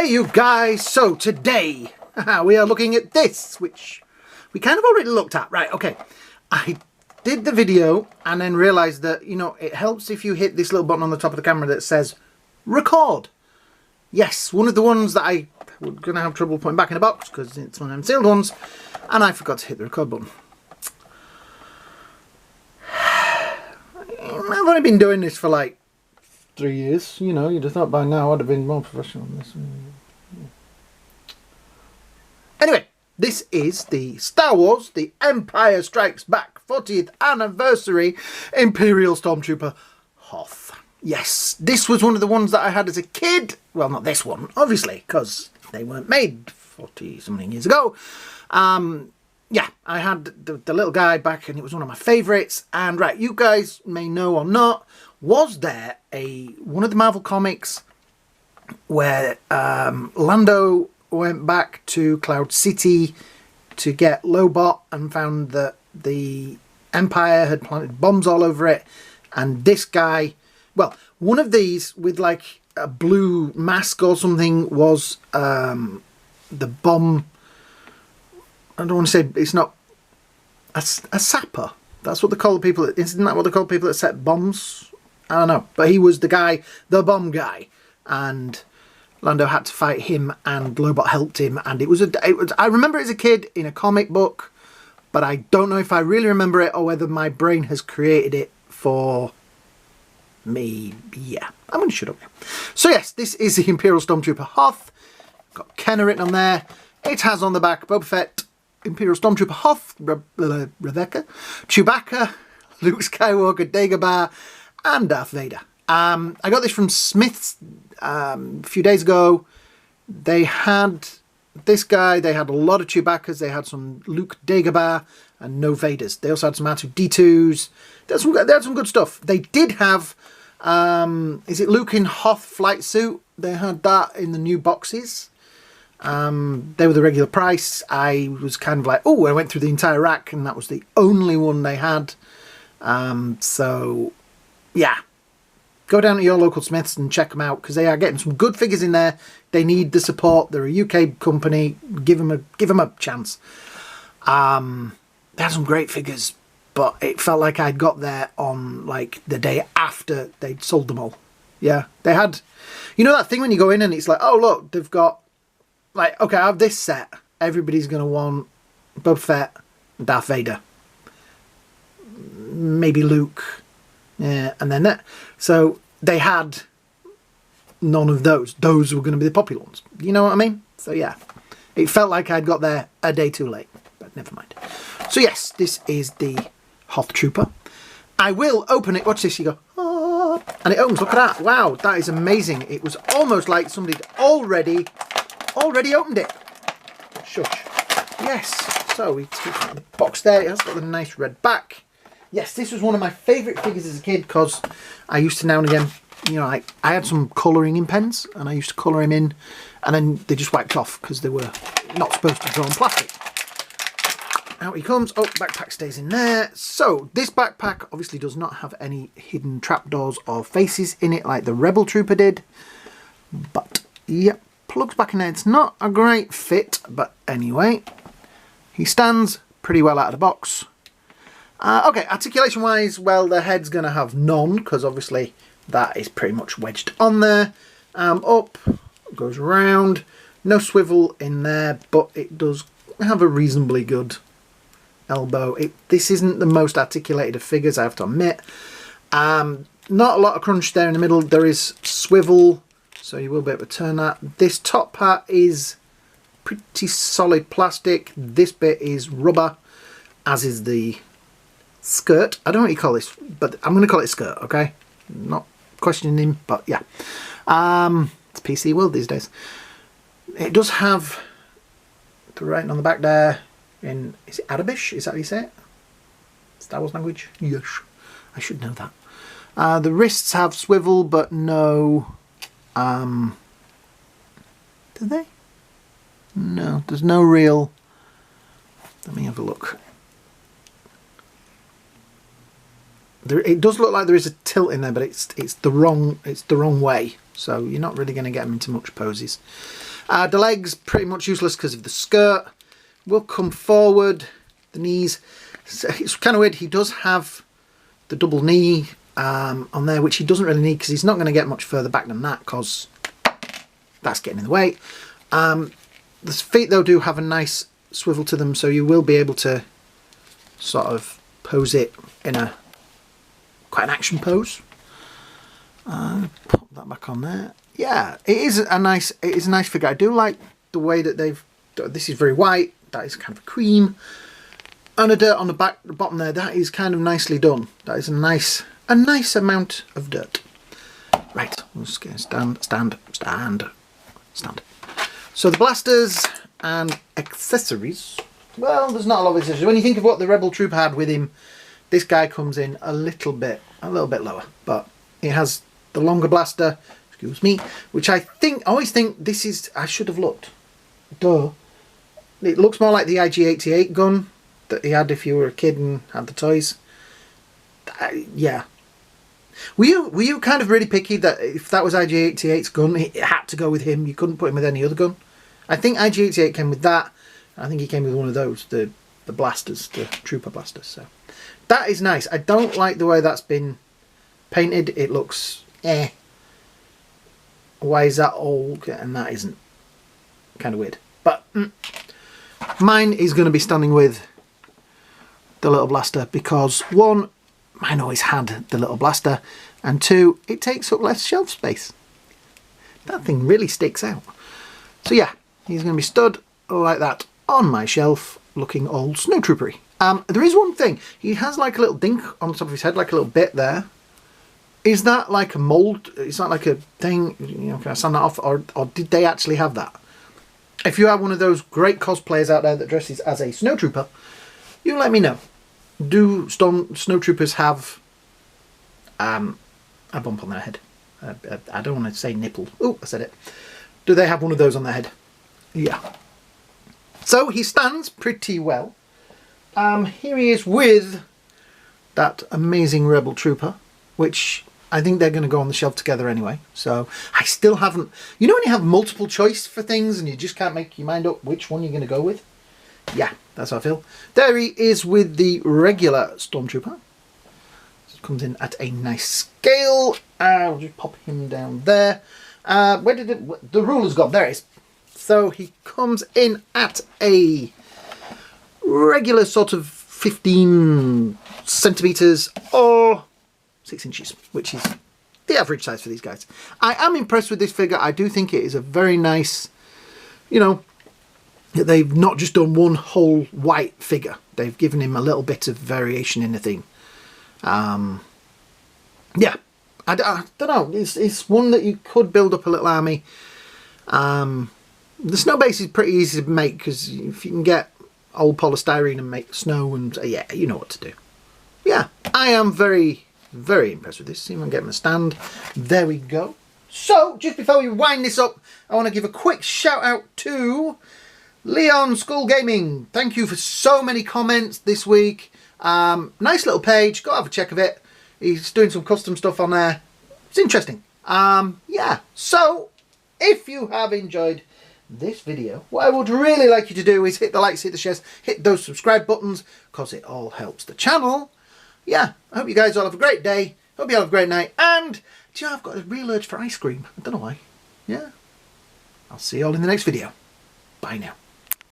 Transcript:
Hey you guys, so today we are looking at this, which we kind of already looked at. Right, okay. I did the video and then realised that, you know, it helps if you hit this little button on the top of the camera that says record. Yes, one of the ones that I was going to have trouble putting back in a box because it's one of them sealed ones, and I forgot to hit the record button. I've only been doing this for like 3 years, you know, you'd have thought by now I'd have been more professional in this. Anyway, this is the Star Wars The Empire Strikes Back 40th Anniversary Imperial Stormtrooper Hoth. Yes, this was one of the ones that I had as a kid. Well, not this one, obviously, because they weren't made 40-something years ago. Yeah, I had the little guy back and it was one of my favourites. And right, you guys may know or not, was there one of the Marvel comics where Lando went back to Cloud City to get Lobot and found that the Empire had planted bombs all over it, and this guy, well, one of these with like a blue mask or something was the bomb. I don't want to say, it's not a sapper. That's what they call the people. Isn't that what they call people that set bombs? I don't know. But he was the guy, the bomb guy, and Lando had to fight him, and Lobot helped him. And it was I remember it as a kid in a comic book, but I don't know if I really remember it or whether my brain has created it for me. Yeah, I'm going to shut up now. So yes, this is the Imperial Stormtrooper Hoth. Got Kenner written on there. It has on the back Boba Fett, Imperial Stormtrooper Hoth, Rebecca, Chewbacca, Luke Skywalker, Dagobah, and Darth Vader. I got this from Smith's a few days ago. They had this guy, they had a lot of Chewbaccas, they had some Luke Dagobah and no Vaders. They also had some R2-D2s. They had some good stuff. They did have, is it Luke in Hoth flight suit? They had that in the new boxes. They were the regular price. I was kind of like, oh, I went through the entire rack and that was the only one they had. So, yeah. Go down to your local Smiths and check them out because they are getting some good figures in there. They need the support. They're a UK company. Give them a chance. They had some great figures, but it felt like I'd got there on like the day after they'd sold them all. Yeah, they had, you know that thing when you go in and it's like, oh look, they've got, like, okay, I have this set. Everybody's going to want Boba Fett and Darth Vader. Maybe Luke. Yeah, and then that. So they had none of those. Those were going to be the popular ones. You know what I mean? So yeah, it felt like I'd got there a day too late, but never mind. So yes, this is the Hoth Trooper. I will open it. Watch this. You go, oh, and it opens. Look at that. Wow, that is amazing. It was almost like somebody already opened it. Shush. Yes. So we take out the box there. It has got the nice red back. Yes, this was one of my favourite figures as a kid because I used to now and again, you know, I had some colouring in pens and I used to colour him in and then they just wiped off because they were not supposed to draw on plastic. Out he comes. Oh, backpack stays in there. So this backpack obviously does not have any hidden trapdoors or faces in it like the Rebel Trooper did. But, yep, plugs back in there. It's not a great fit, but anyway, he stands pretty well out of the box. Okay, articulation wise, well, the head's going to have none because obviously that is pretty much wedged on there. Up, goes around, no swivel in there, but it does have a reasonably good elbow. This isn't the most articulated of figures, I have to admit. Not a lot of crunch there in the middle. There is swivel, so you will be able to turn that. This top part is pretty solid plastic. This bit is rubber, as is the skirt. I don't know what you call this, but I'm going to call it skirt, okay? Not questioning him, but yeah. It's PC world these days. It does have the writing on the back there in, is it Arabic? Is that how you say it? Star Wars language? Yes. I should know that. The wrists have swivel, but no... do they? No, there's no real... Let me have a look. It does look like there is a tilt in there, but it's the wrong way. so you're not really going to get him into much poses. The legs, pretty much useless because of the skirt. Will come forward, the knees. So it's kind of weird, he does have the double knee on there, which he doesn't really need because he's not going to get much further back than that because that's getting in the way. The feet though do have a nice swivel to them, so you will be able to sort of pose it in a quite an action pose. Put that back on there. Yeah, it is a nice figure. I do like the way that this is very white, that is kind of a cream, and a dirt on the bottom there. That is kind of nicely done. That is a nice amount of dirt. Right, we'll just get stand. So the blasters and accessories. Well, there's not a lot of accessories. When you think of what the Rebel Trooper had with him, this guy comes in a little bit lower, but it has the longer blaster, excuse me, which I always think this is, I should have looked. Duh. It looks more like the IG-88 gun that he had if you were a kid and had the toys. Yeah. Were you kind of really picky that if that was IG-88's gun, it had to go with him? You couldn't put him with any other gun? I think IG-88 came with that. I think he came with one of those, the blasters, the Trooper blasters. So that is nice. I don't like the way that's been painted. It looks why is that all and that isn't? Kind of weird. But mine is going to be standing with the little blaster because one, mine always had the little blaster, and two, it takes up less shelf space. That thing really sticks out. So yeah, he's going to be stood like that on my shelf, looking all snowtroopery. There is one thing. He has like a little dink on the top of his head, like a little bit there. Is that like a mould? Is that like a thing? You know, can I sand that off? Or did they actually have that? If you have one of those great cosplayers out there that dresses as a snowtrooper, you let me know. Do snowtroopers have a bump on their head? I don't want to say nipple. Oh, I said it. Do they have one of those on their head? Yeah. So he stands pretty well. Here he is with that amazing Rebel Trooper, which I think they're going to go on the shelf together anyway. So I still haven't... You know when you have multiple choice for things and you just can't make your mind up which one you're going to go with? Yeah, that's how I feel. There he is with the regular Stormtrooper. Comes in at a nice scale. I'll just pop him down there. Where did it... The ruler's gone. There it is. So he comes in at a regular sort of 15 centimetres or 6 inches, which is the average size for these guys. I am impressed with this figure. I do think it is a very nice, you know, they've not just done one whole white figure. They've given him a little bit of variation in the theme. Yeah, I don't know. It's one that you could build up a little army. The snow base is pretty easy to make because if you can get old polystyrene and make snow and yeah, you know what to do. Yeah, I am very, very impressed with this. See if I can get him a stand. There we go. So, just before we wind this up, I want to give a quick shout out to Leon School Gaming. Thank you for so many comments this week. Nice little page. Go have a check of it. He's doing some custom stuff on there. It's interesting. Yeah. So, if you have enjoyed this video, what I would really like you to do is hit the likes, hit the shares, hit those subscribe buttons, because it all helps the channel. Yeah, I hope you guys all have a great day. Hope you all have a great night. And, do you know, I've got a real urge for ice cream. I don't know why. Yeah. I'll see you all in the next video. Bye now.